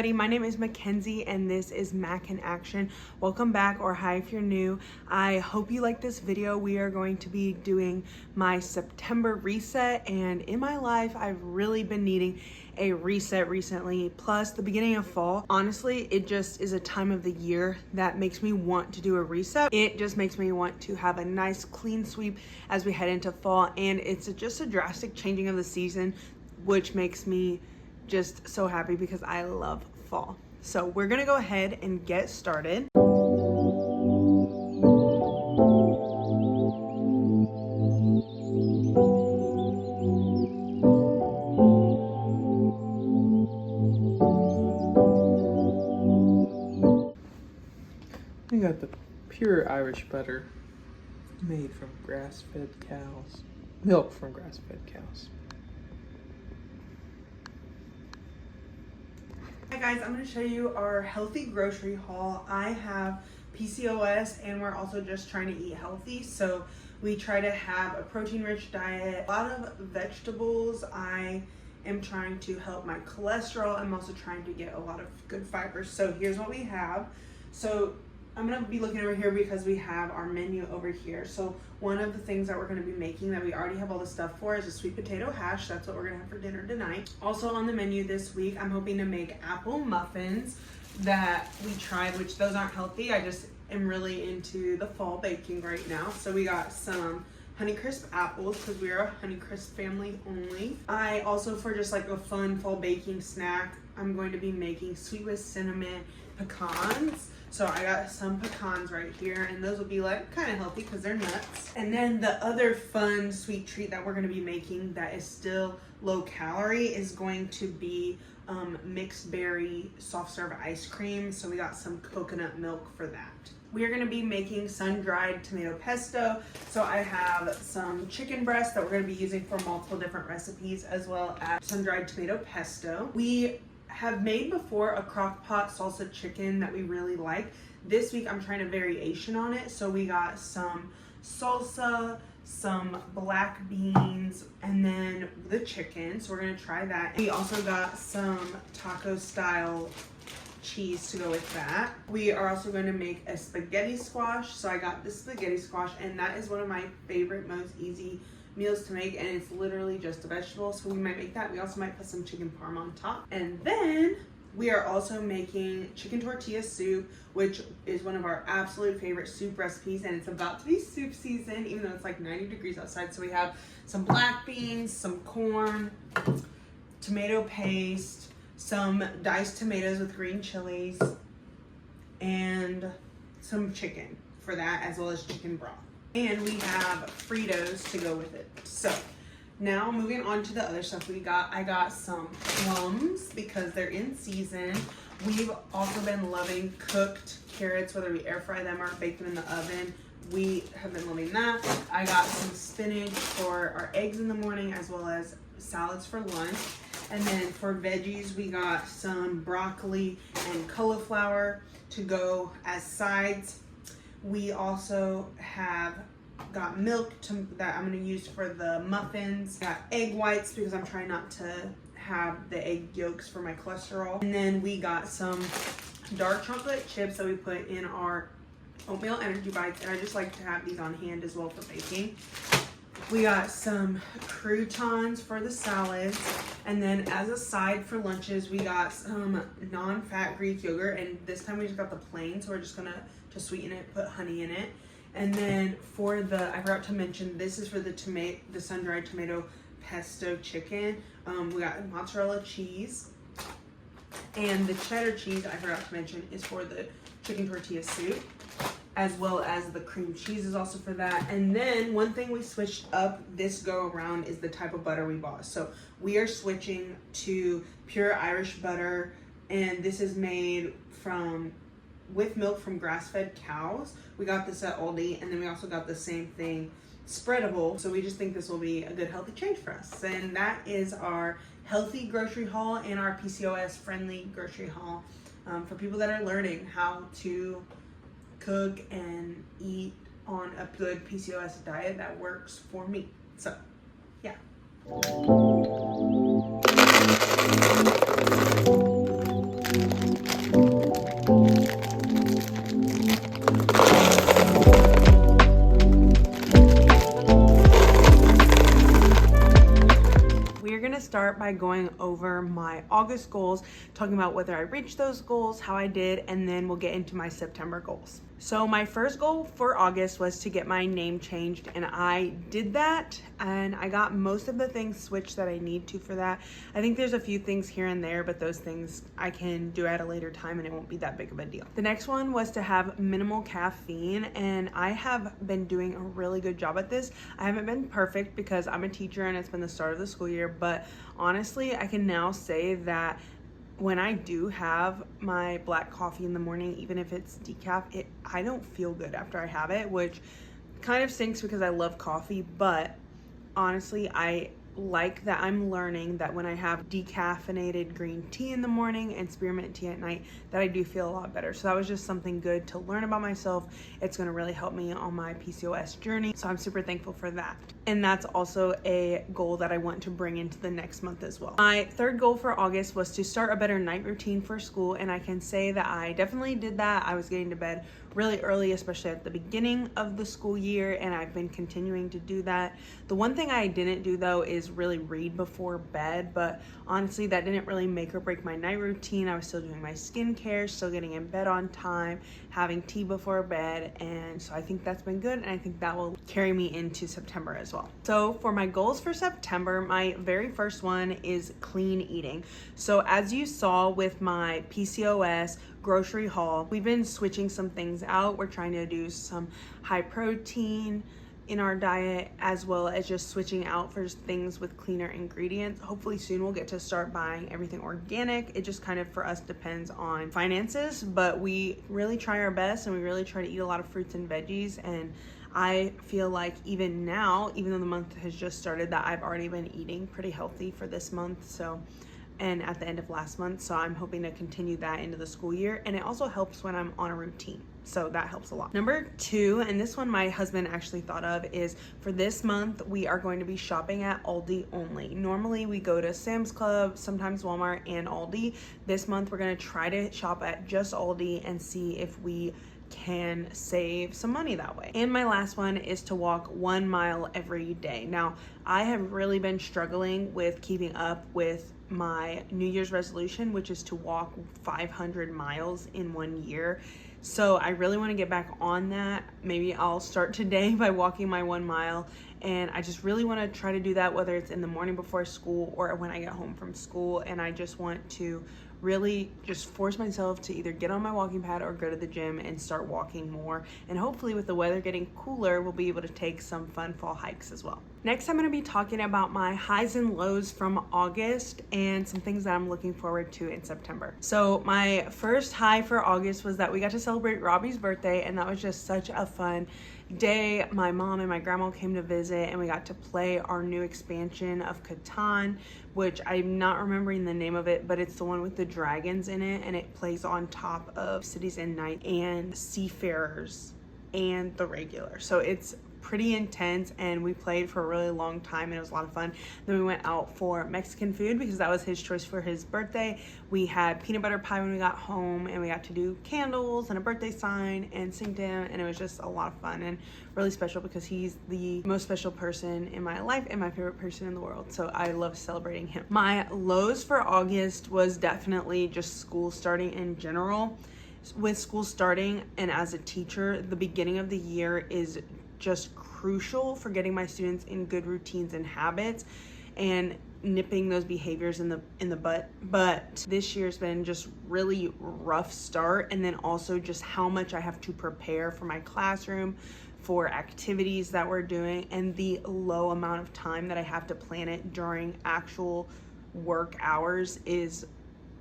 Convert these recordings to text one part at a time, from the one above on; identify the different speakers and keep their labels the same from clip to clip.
Speaker 1: everybody, my name is Mackenzie and this is Mac in Action. Welcome back, or hi if you're new. I hope you like this video. We are going to be doing my September reset, and in my life I've really been needing a reset recently, plus the beginning of fall. Honestly, it just is a time of the year that makes me want to do a reset. It just makes me want to have a nice clean sweep as we head into fall, and it's just a drastic changing of the season, which makes me just so happy because I love fall. So we're gonna go ahead and get started.
Speaker 2: We got the pure Irish butter made from grass-fed cows. Milk from grass-fed cows.
Speaker 1: Hi guys, I'm going to show you our healthy grocery haul. I have PCOS and we're also just trying to eat healthy, so we try to have a protein-rich diet, a lot of vegetables. I am trying to help my cholesterol. I'm also trying to get a lot of good fiber. So here's what we have. So I'm going to be looking over here because we have our menu over here. So one of the things that we're going to be making that we already have all the stuff for is a sweet potato hash. That's what we're going to have for dinner tonight. Also on the menu this week, I'm hoping to make apple muffins that we tried, which those aren't healthy. I just am really into the fall baking right now. So we got some Honeycrisp apples because we are a Honeycrisp family only. I also, for just like a fun fall baking snack, I'm going to be making sweet with cinnamon pecans. So I got some pecans right here, and those will be like kind of healthy because they're nuts. And then the other fun sweet treat that we're going to be making that is still low calorie is going to be mixed berry soft serve ice cream. So we got some coconut milk for that. We are going to be making sun-dried tomato pesto. So I have some chicken breast that we're going to be using for multiple different recipes, as well as sun-dried tomato pesto. We have made before a crock pot salsa chicken that we really like. This week I'm trying a variation on it. So we got some salsa, some black beans, and then the chicken. So we're gonna try that. We also got some taco style cheese to go with that. We are also going to make a spaghetti squash. So I got this spaghetti squash, and that is one of my favorite, most easy meals to make, and it's literally just a vegetable, so we might make that. We also might put some chicken parm on top. And then we are also making chicken tortilla soup, which is one of our absolute favorite soup recipes, and it's about to be soup season, even though it's like 90 degrees outside. So we have some black beans, some corn, tomato paste, some diced tomatoes with green chilies, and some chicken for that, as well as chicken broth. And we have Fritos to go with it. So now moving on to the other stuff we got. I got some plums because they're in season. We've also been loving cooked carrots, whether we air fry them or bake them in the oven. We have been loving that. I got some spinach for our eggs in the morning, as well as salads for lunch. And then for veggies, we got some broccoli and cauliflower to go as sides. We also have got milk that I'm going to use for the muffins. Got egg whites because I'm trying not to have the egg yolks for my cholesterol. And then we got some dark chocolate chips that we put in our oatmeal energy bites, and I just like to have these on hand as well for baking. We got some croutons for the salads, and then as a side for lunches, we got some non-fat Greek yogurt, and this time we just got the plain, so we're just gonna sweeten it, put honey in it. And then for the, I forgot to mention, this is for the sun-dried tomato pesto chicken. We got mozzarella cheese, and the cheddar cheese, I forgot to mention, is for the chicken tortilla soup, as well as the cream cheese is also for that. And then one thing we switched up this go around is the type of butter we bought. So we are switching to pure Irish butter, and this is made with milk from grass-fed cows. We got this at Aldi, and then we also got the same thing spreadable. So we just think this will be a good healthy change for us. And that is our healthy grocery haul and our PCOS friendly grocery haul for people that are learning how to cook and eat on a good PCOS diet that works for me. So yeah. start by going over my August goals, talking about whether I reached those goals, how I did, and then we'll get into my September goals. So my first goal for August was to get my name changed, and I did that, and I got most of the things switched that I need to for that. I think there's a few things here and there, but those things I can do at a later time and it won't be that big of a deal. The next one was to have minimal caffeine, and I have been doing a really good job at this. I haven't been perfect because I'm a teacher and it's been the start of the school year, but honestly, I can now say that when I do have my black coffee in the morning, even if it's decaf, I don't feel good after I have it, which kind of stinks because I love coffee, but honestly, I like that I'm learning that when I have decaffeinated green tea in the morning and spearmint tea at night, that I do feel a lot better. So that was just something good to learn about myself. It's going to really help me on my PCOS journey. So I'm super thankful for that. And that's also a goal that I want to bring into the next month as well. My third goal for August was to start a better night routine for school. And I can say that I definitely did that. I was getting to bed really early, especially at the beginning of the school year, and I've been continuing to do that. The one thing I didn't do though is really read before bed, but honestly that didn't really make or break my night routine. I was still doing my skincare, still getting in bed on time, having tea before bed, and so I think that's been good, and I think that will carry me into September as well. So for my goals for September, my very first one is clean eating. So as you saw with my PCOS grocery haul, we've been switching some things out. We're trying to do some high protein in our diet, as well as just switching out for things with cleaner ingredients. Hopefully soon we'll get to start buying everything organic. It just kind of for us depends on finances, but we really try our best and we really try to eat a lot of fruits and veggies. And I feel like even now, even though the month has just started, that I've already been eating pretty healthy for this month. So, and at the end of last month, so I'm hoping to continue that into the school year. And it also helps when I'm on a routine, so that helps a lot. Number 2, and this one my husband actually thought of, is for this month we are going to be shopping at Aldi only. Normally we go to Sam's Club, sometimes Walmart, and Aldi. This month we're going to try to shop at just Aldi and see if we can save some money that way. And my last one is to walk 1 mile every day. Now, I have really been struggling with keeping up with my New Year's resolution, which is to walk 500 miles in 1 year. So I really want to get back on that. Maybe I'll start today by walking my 1 mile, and I just really want to try to do that, whether it's in the morning before school or when I get home from school. And I just want to really just force myself to either get on my walking pad or go to the gym and start walking more. And hopefully with the weather getting cooler, we'll be able to take some fun fall hikes as well. Next, I'm going to be talking about my highs and lows from August and some things that I'm looking forward to in September. So my first high for August was that we got to celebrate Robbie's birthday, and that was just such a fun day. My mom and my grandma came to visit, and we got to play our new expansion of Catan, which I'm not remembering the name of it, but it's the one with the dragons in it, and it plays on top of Cities and Night and Seafarers and the regular. So it's pretty intense, and we played for a really long time, and it was a lot of fun. Then we went out for Mexican food because that was his choice for his birthday. We had peanut butter pie when we got home, and we got to do candles and a birthday sign and sing to him, and it was just a lot of fun and really special because he's the most special person in my life and my favorite person in the world. So I love celebrating him. My lows for August was definitely just school starting in general. With school starting and as a teacher, the beginning of the year is just crucial for getting my students in good routines and habits and nipping those behaviors in the butt. But this year's been just really rough start, and then also just how much I have to prepare for my classroom, for activities that we're doing, and the low amount of time that I have to plan it during actual work hours is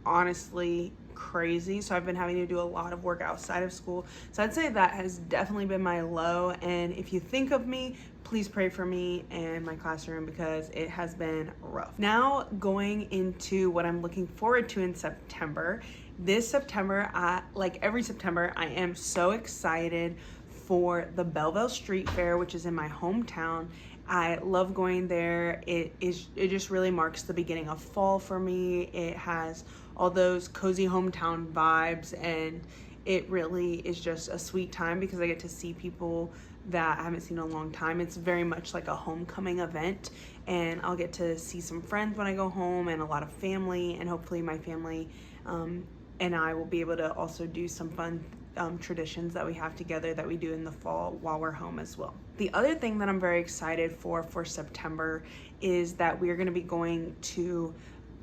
Speaker 1: honestly crazy. So I've been having to do a lot of work outside of school. So I'd say that has definitely been my low. And if you think of me, please pray for me and my classroom because it has been rough. Now going into what I'm looking forward to in September. This September, like every September, I am so excited for the Belleville Street Fair, which is in my hometown. I love going there. It just really marks the beginning of fall for me. It has all those cozy hometown vibes, and it really is just a sweet time because I get to see people that I haven't seen in a long time. It's very much like a homecoming event, and I'll get to see some friends when I go home and a lot of family, and hopefully my family and I will be able to also do some fun traditions that we have together that we do in the fall while we're home as well. The other thing that I'm very excited for September is that we're going to be going to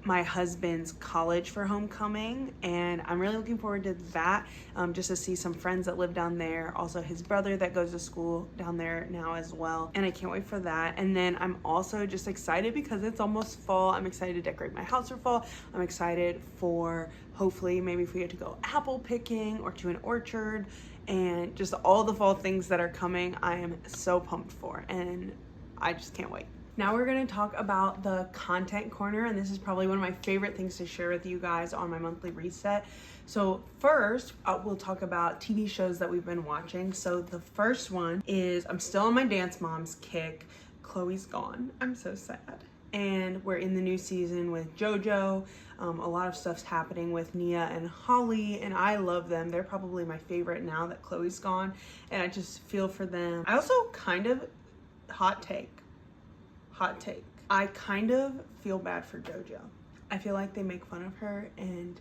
Speaker 1: my husband's college for homecoming, and I'm really looking forward to that, just to see some friends that live down there, also his brother that goes to school down there now as well, and I can't wait for that. And then I'm also just excited because it's almost fall. I'm excited to decorate my house for fall. I'm excited for hopefully maybe if we get to go apple picking or to an orchard, and just all the fall things that are coming. I am so pumped for, and I just can't wait. Now we're going to talk about the content corner, and this is probably one of my favorite things to share with you guys on my monthly reset. So first, we'll talk about TV shows that we've been watching. So the first one is, I'm still on my Dance Moms kick. Chloe's gone. I'm so sad. And we're in the new season with JoJo. A lot of stuff's happening with Nia and Holly, and I love them. They're probably my favorite now that Chloe's gone, and I just feel for them. I also kind of, hot take, I kind of feel bad for JoJo. I feel like they make fun of her, and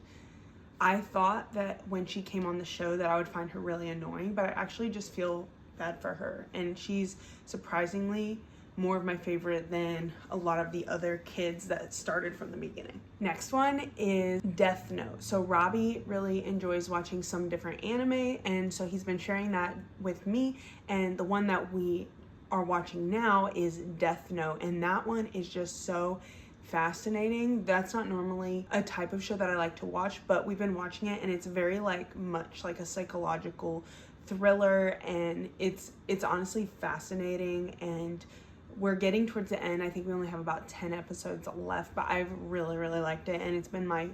Speaker 1: I thought that when she came on the show that I would find her really annoying, but I actually just feel bad for her, and she's surprisingly more of my favorite than a lot of the other kids that started from the beginning. Next one is Death Note. So Robbie really enjoys watching some different anime, and so he's been sharing that with me, and the one that we are watching now is Death Note, and that one is just so fascinating. That's not normally a type of show that I like to watch, but we've been watching it, and it's very much like a psychological thriller, and it's honestly fascinating, and we're getting towards the end. I think we only have about 10 episodes left, but I've really liked it, and it's been my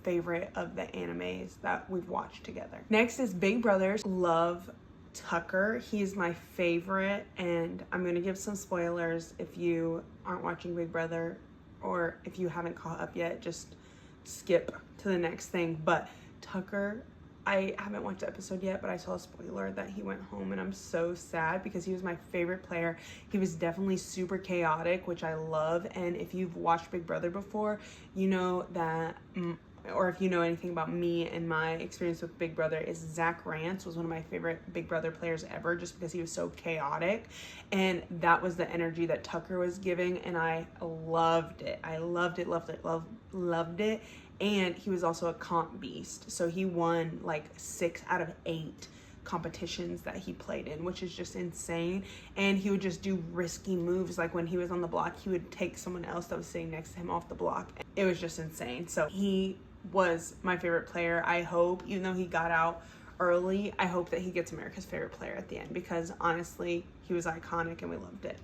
Speaker 1: favorite of the animes that we've watched together. Next is Big Brothers. Love Tucker. He's my favorite, and I'm gonna give some spoilers if you aren't watching Big Brother, or if you haven't caught up yet, just skip to the next thing. But Tucker, I haven't watched the episode yet, but I saw a spoiler that he went home, and I'm so sad because he was my favorite player. He was definitely super chaotic, which I love, and if you've watched Big Brother before, you know that, or if you know anything about me and my experience with Big Brother, is Zach Rance was one of my favorite Big Brother players ever, just because he was so chaotic, and that was the energy that Tucker was giving, and I loved it. Loved it. And he was also a comp beast, so he won 6 out of 8 competitions that he played in, which is just insane. And he would just do risky moves, like when he was on the block, he would take someone else that was sitting next to him off the block. It was just insane. So he was my favorite player. I hope, even though he got out early, I hope that he gets America's favorite player at the end, because honestly, he was iconic and we loved it.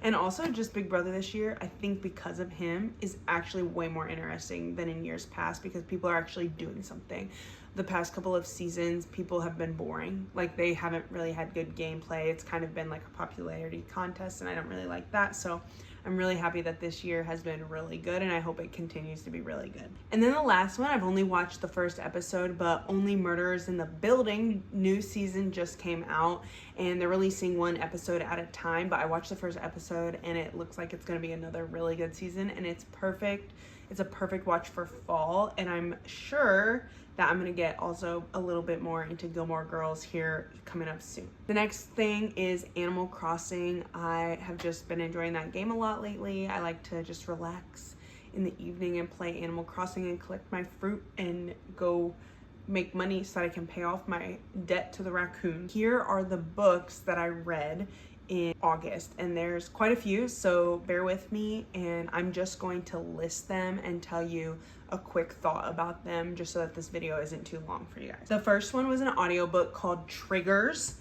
Speaker 1: And also just Big Brother this year, I think because of him, is actually way more interesting than in years past, because people are actually doing something. The past couple of seasons, people have been boring. They haven't really had good gameplay. It's kind of been like a popularity contest, and I don't really like that. So I'm really happy that this year has been really good, and I hope it continues to be really good. And then the last one, I've only watched the first episode, but Only Murderers in the Building, new season just came out, and they're releasing one episode at a time, but I watched the first episode, and it looks like it's going to be another really good season, and it's perfect. It's a perfect watch for fall, and I'm sure that I'm going to get also a little bit more into Gilmore Girls here coming up soon. The next thing is Animal Crossing. I have just been enjoying that game a lot lately. I like to just relax in the evening and play Animal Crossing and collect my fruit and go make money so that I can pay off my debt to the raccoon. Here are the books that I read in August, and there's quite a few, so bear with me, and I'm just going to list them and tell you a quick thought about them, just so that this video isn't too long for you guys. The first one was an audiobook called Triggers: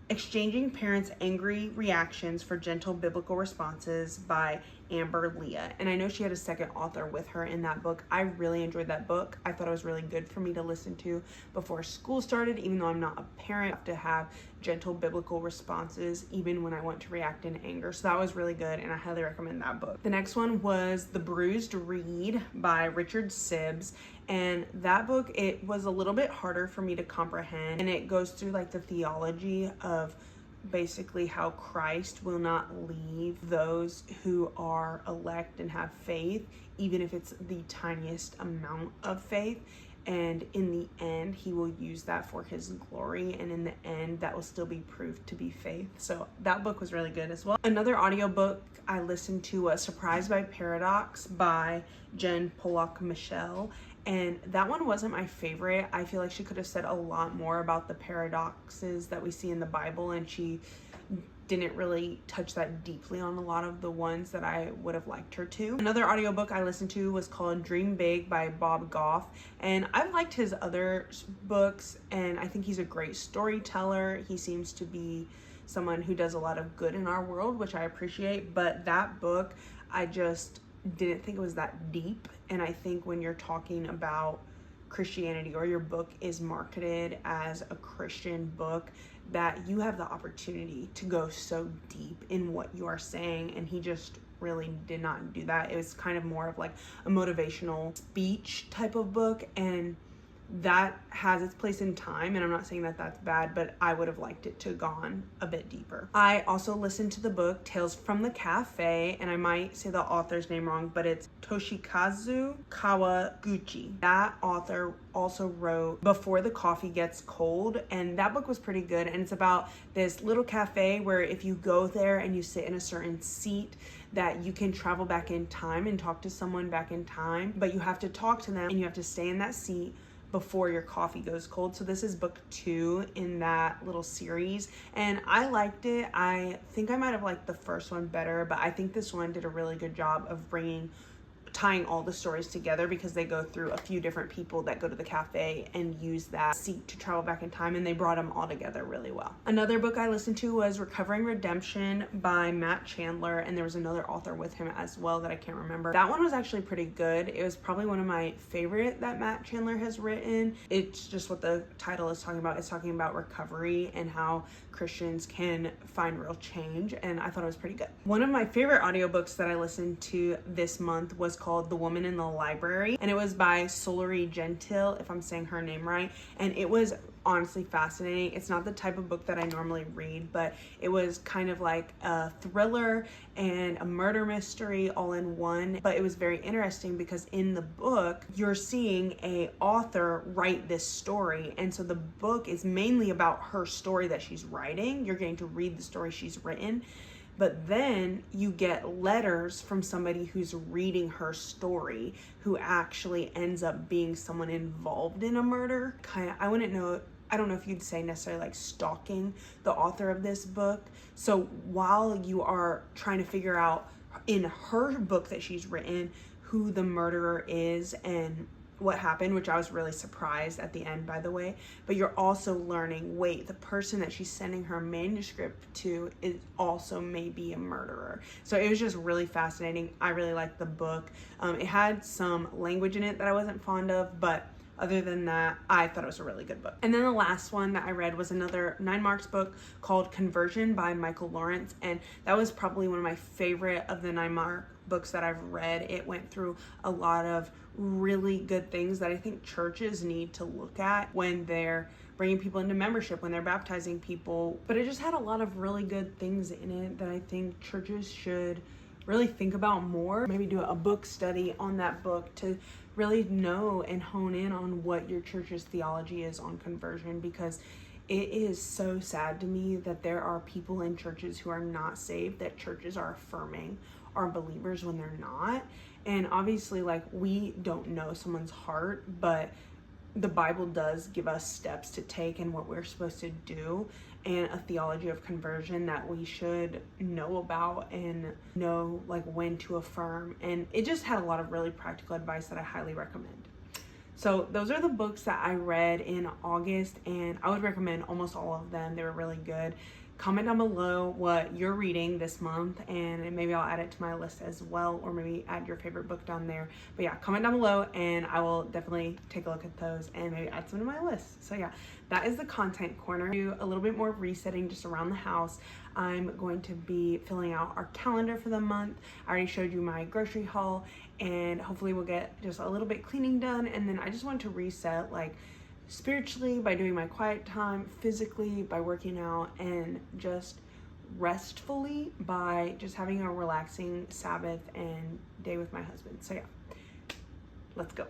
Speaker 1: Exchanging Parents' Angry Reactions for Gentle Biblical Responses by Amber Leah. And I know she had a second author with her in that book. I really enjoyed that book. I thought it was really good for me to listen to before school started, even though I'm not a parent. I have to have gentle biblical responses even when I want to react in anger. So that was really good, and I highly recommend that book. The next one was The Bruised Reed by Richard Sibbes. And that book, it was a little bit harder for me to comprehend, and it goes through the theology of basically how Christ will not leave those who are elect and have faith, even if it's the tiniest amount of faith. And in the end, he will use that for his glory. And in the end, that will still be proved to be faith. So that book was really good as well. Another audiobook I listened to was Surprised by Paradox by Pollock, Michel. And that one wasn't my favorite. I feel like she could have said a lot more about the paradoxes that we see in the Bible, and she didn't really touch that deeply on a lot of the ones that I would have liked her to. Another audiobook I listened to was called Dream Big by Bob Goff, and I've liked his other books, and I think he's a great storyteller. He seems to be someone who does a lot of good in our world, which I appreciate, but that book, I just didn't think it was that deep. And I think when you're talking about Christianity, or your book is marketed as a Christian book, that you have the opportunity to go so deep in what you are saying, and he just really did not do that. It was kind of more of like a motivational speech type of book, and that has its place in time, and I'm not saying that that's bad, but I would have liked it to have gone a bit deeper. I also listened to the book Tales from the Cafe, and I might say the author's name wrong, but it's Toshikazu Kawaguchi. That author also wrote Before the Coffee Gets Cold, and that book was pretty good, and it's about this little cafe where if you go there and you sit in a certain seat, that you can travel back in time and talk to someone back in time, but you have to talk to them and you have to stay in that seat before your coffee goes cold. So this is book 2 in that little series, and I liked it. I think I might have liked the first one better, but I think this one did a really good job of tying all the stories together, because they go through a few different people that go to the cafe and use that seat to travel back in time, and they brought them all together really well. Another book I listened to was Recovering Redemption by Matt Chandler, and there was another author with him as well that I can't remember. That one was actually pretty good. It was probably one of my favorite that Matt Chandler has written. It's just what the title is talking about. It's talking about recovery and how Christians can find real change, and I thought it was pretty good. One of my favorite audiobooks that I listened to this month was called The Woman in the Library, and it was by Sulari Gentill, if I'm saying her name right, and it was honestly fascinating. It's not the type of book that I normally read, but it was kind of like a thriller and a murder mystery all in one. But it was very interesting because in the book, you're seeing a author write this story, and so the book is mainly about her story that she's writing. You're getting to read the story she's written, but then you get letters from somebody who's reading her story, who actually ends up being someone involved in a murder. I don't know if you'd say necessarily like stalking the author of this book. So while you are trying to figure out in her book that she's written who the murderer is and what happened, which I was really surprised at the end, by the way, but you're also learning, wait, the person that she's sending her manuscript to is also maybe a murderer. So it was just really fascinating. I really liked the book. It had some language in it that I wasn't fond of, but other than that, I thought it was a really good book. And then the last one that I read was another 9 Marks book called Conversion by Michael Lawrence, and that was probably one of my favorite of the 9 Mark books that I've read. It went through a lot of really good things that I think churches need to look at when they're bringing people into membership, when they're baptizing people. But it just had a lot of really good things in it that I think churches should really think about more. Maybe do a book study on that book to really know and hone in on what your church's theology is on conversion, because it is so sad to me that there are people in churches who are not saved, that churches are affirming are believers when they're not. And obviously, like, we don't know someone's heart, but the Bible does give us steps to take and what we're supposed to do, and a theology of conversion that we should know about and know like when to affirm. And it just had a lot of really practical advice that I highly recommend. So those are the books that I read in August, and I would recommend almost all of them. They were really good. Comment down below what you're reading this month, and maybe I'll add it to my list as well, or maybe add your favorite book down there. But yeah, comment down below and I will definitely take a look at those and maybe add some to my list. So yeah, that is the content corner. Do a little bit more resetting just around the house. I'm going to be filling out our calendar for the month. I already showed you my grocery haul, and hopefully we'll get just a little bit cleaning done. And then I just want to reset like spiritually by doing my quiet time, physically by working out, and just restfully by just having a relaxing Sabbath and day with my husband. So yeah, let's go.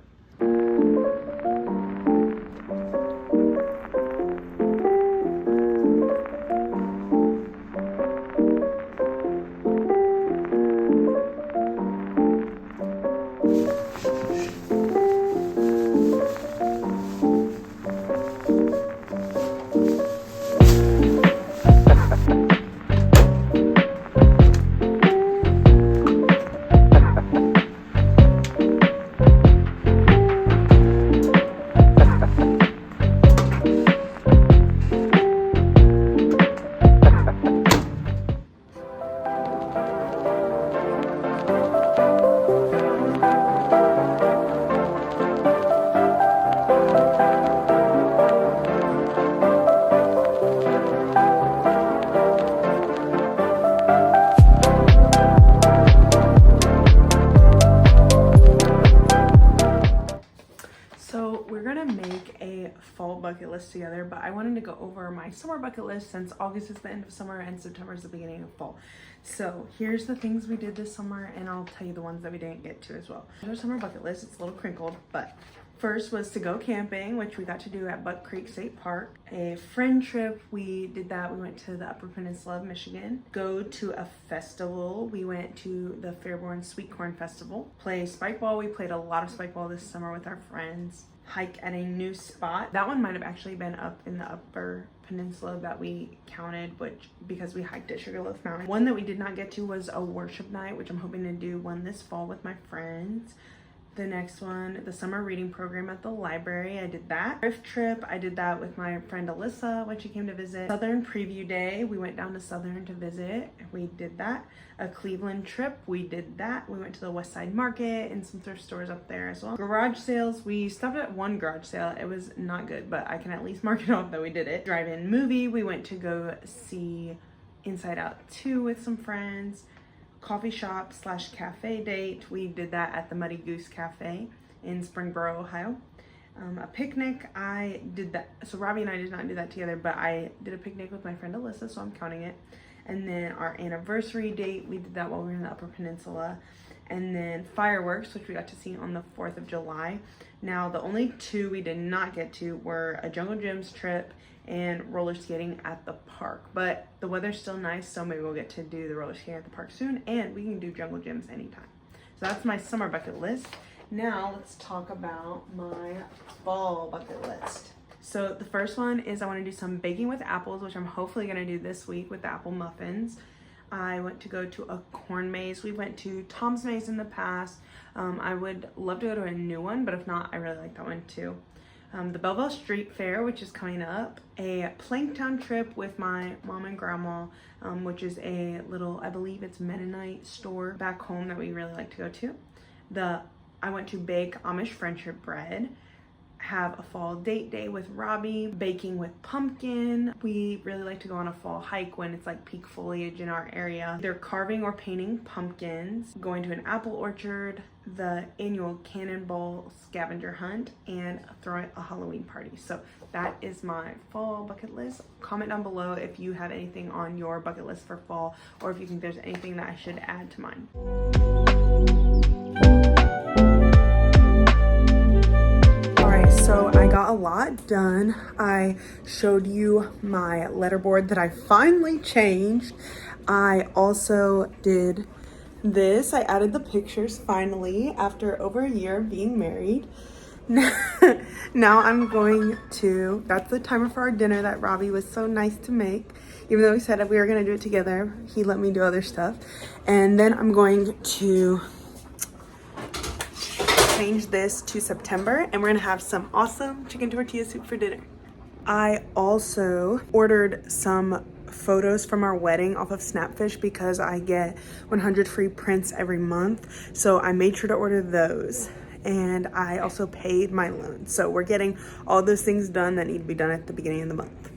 Speaker 1: Bucket list together, but I wanted to go over my summer bucket list since August is the end of summer and September is the beginning of fall. So here's the things we did this summer, and I'll tell you the ones that we didn't get to as well. Here's our summer bucket list. It's a little crinkled, but first was to go camping, which we got to do at Buck Creek State Park. A friend trip, we did that. We went to the Upper Peninsula of Michigan. Go to a festival. We went to the Fairborn Sweet Corn Festival. Play spike ball. We played a lot of spike ball this summer with our friends. Hike at a new spot. That one might have actually been up in the Upper Peninsula that we counted, which because we hiked at Sugarloaf Mountain. One that we did not get to was a worship night, which I'm hoping to do one this fall with my friends. The next one, the summer reading program at the library. I did that. Thrift trip, I did that with my friend Alyssa when she came to visit. Southern preview day, we went down to Southern to visit. We did that. A Cleveland trip, we did that. We went to the West Side Market and some thrift stores up there as well. Garage sales, we stopped at one garage sale. It was not good, but I can at least mark it off that we did it. Drive-in movie, we went to go see Inside Out 2 with some friends. Coffee shop / cafe date. We did that at the Muddy Goose Cafe in Springboro, Ohio. A picnic, I did that. So Robbie and I did not do that together, but I did a picnic with my friend Alyssa, so I'm counting it. And then our anniversary date, we did that while we were in the Upper Peninsula. And then fireworks, which we got to see on the 4th of July. Now, the only two we did not get to were a Jungle Gyms trip and roller skating at the park, but the weather's still nice, so maybe we'll get to do the roller skating at the park soon, and we can do Jungle Gyms anytime. So that's my summer bucket list. Now let's talk about my fall bucket list. So the first one is I want to do some baking with apples, which I'm hopefully going to do this week with the apple muffins. I went to go to a corn maze. We went to Tom's Maze in the past. I would love to go to a new one, but if not, I really like that one too. The Belleville Street Fair, which is coming up, a Planktown trip with my mom and grandma, which is a little, I believe it's Mennonite store back home that we really like to go to. I went to bake Amish friendship bread, have a fall date day with Robbie, baking with pumpkin. We really like to go on a fall hike when it's like peak foliage in our area. They're carving or painting pumpkins, going to an apple orchard, the annual Cannonball scavenger hunt, and throwing a Halloween party. So that is my fall bucket list. Comment down below if you have anything on your bucket list for fall, or if you think there's anything that I should add to mine. So I got a lot done. I showed you my letterboard that I finally changed. I also did this. I added the pictures finally after over a year of being married. Now I'm going to, that's the timer for our dinner that Robbie was so nice to make. Even though we said that we were going to do it together, he let me do other stuff. And then I'm going to change this to September, and we're gonna have some awesome chicken tortilla soup for dinner. I also ordered some photos from our wedding off of Snapfish because I get 100 free prints every month, so I made sure to order those. And I also paid my loan, so we're getting all those things done that need to be done at the beginning of the month.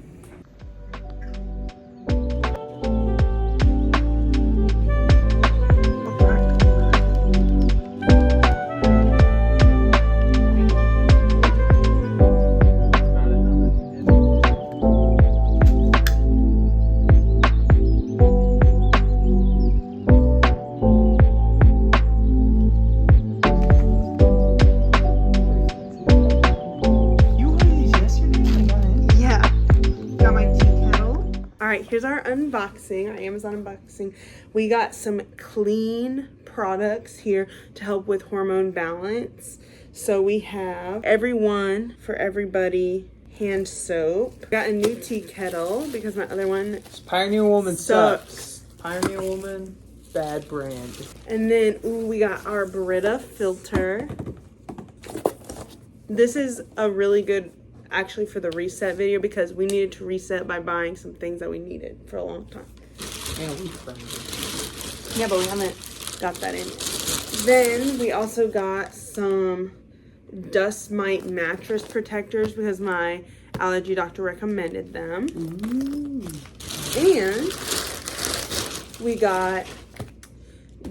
Speaker 1: right, here's our unboxing, our Amazon unboxing. We got some clean products here to help with hormone balance. So we have Everyone for Everybody hand soap. Got a new tea kettle because my other one
Speaker 2: Pioneer Woman sucks. Pioneer Woman, bad brand.
Speaker 1: And then, we got our Brita filter. This is a really good, actually, for the reset video because we needed to reset by buying some things that we needed for a long time.
Speaker 2: And we found it.
Speaker 1: Yeah, but we haven't got that in yet. Then we also got some dust mite mattress protectors because my allergy doctor recommended them. And we got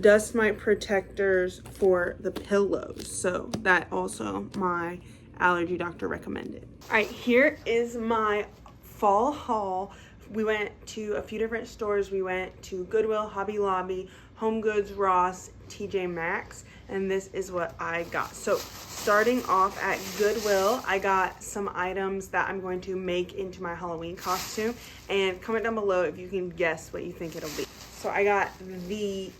Speaker 1: dust mite protectors for the pillows. So that also my allergy doctor recommended. All right, here is my fall haul. We went to a few different stores. We went to Goodwill, Hobby Lobby, Home Goods, Ross, TJ Maxx, and this is what I got. So starting off at Goodwill, I got some items that I'm going to make into my Halloween costume, and comment down below if you can guess what you think it'll be. So I got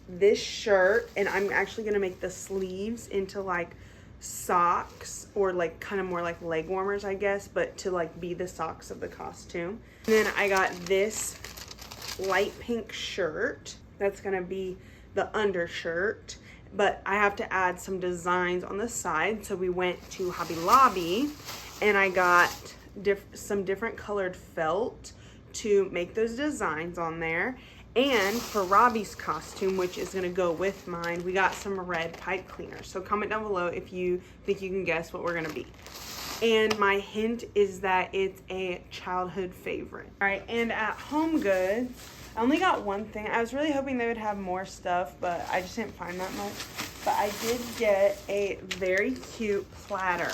Speaker 1: this shirt, and I'm actually gonna make the sleeves into like socks, or like kind of more like leg warmers, I guess, but to like be the socks of the costume. And then I got this light pink shirt that's gonna be the undershirt, but I have to add some designs on the side. So we went to Hobby Lobby and I got some different colored felt to make those designs on there. And for Robbie's costume, which is gonna go with mine, we got some red pipe cleaners. So comment down below if you think you can guess what we're gonna be. And my hint is that it's a childhood favorite. All right, and at Home Goods, I only got one thing. I was really hoping they would have more stuff, but I just didn't find that much. But I did get a very cute platter,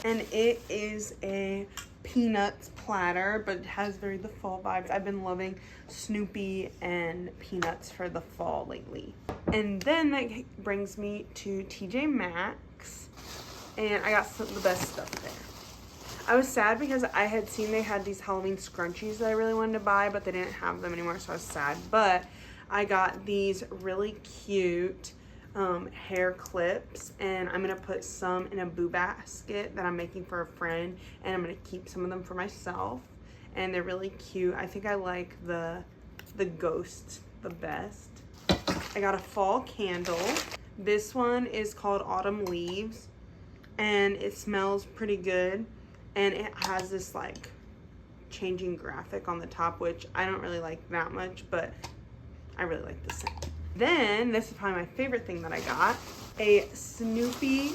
Speaker 1: and it is a peanuts platter, but it has the fall vibes. I've been loving Snoopy and Peanuts for the fall lately. And then that brings me to TJ Maxx, and I got some of the best stuff there. I was sad because I had seen they had these Halloween scrunchies that I really wanted to buy, but they didn't have them anymore, so I was sad. But I got these really cute hair clips, and I'm gonna put some in a boo basket that I'm making for a friend, and I'm gonna keep some of them for myself. And they're really cute. I think I like the ghost the best. I got a fall candle. This one is called Autumn Leaves, and it smells pretty good. And it has this like changing graphic on the top, which I don't really like that much, but I really like the scent. Then, this is probably my favorite thing that I got, a Snoopy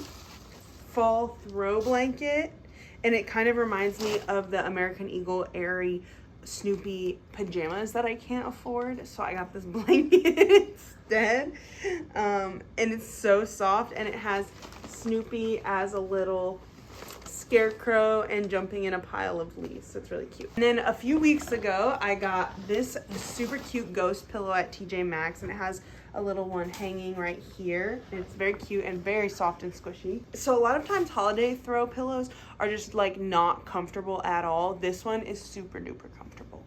Speaker 1: fall throw blanket. And it kind of reminds me of the American Eagle Airy Snoopy pajamas that I can't afford. So I got this blanket instead. And it's so soft, and it has Snoopy as a little scarecrow and jumping in a pile of leaves. So it's really cute. And then a few weeks ago, I got this super cute ghost pillow at TJ Maxx, and it has a little one hanging right here. And it's very cute and very soft and squishy. So a lot of times holiday throw pillows are just like not comfortable at all. This one is super duper comfortable.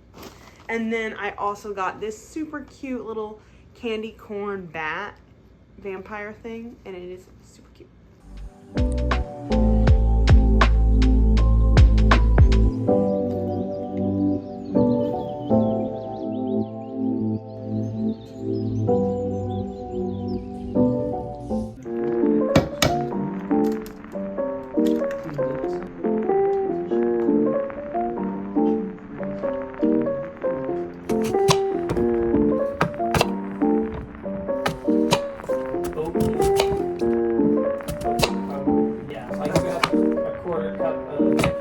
Speaker 1: And then I also got this super cute little candy corn bat vampire thing, and it is super cute.
Speaker 2: Yeah, so I got a quarter cup of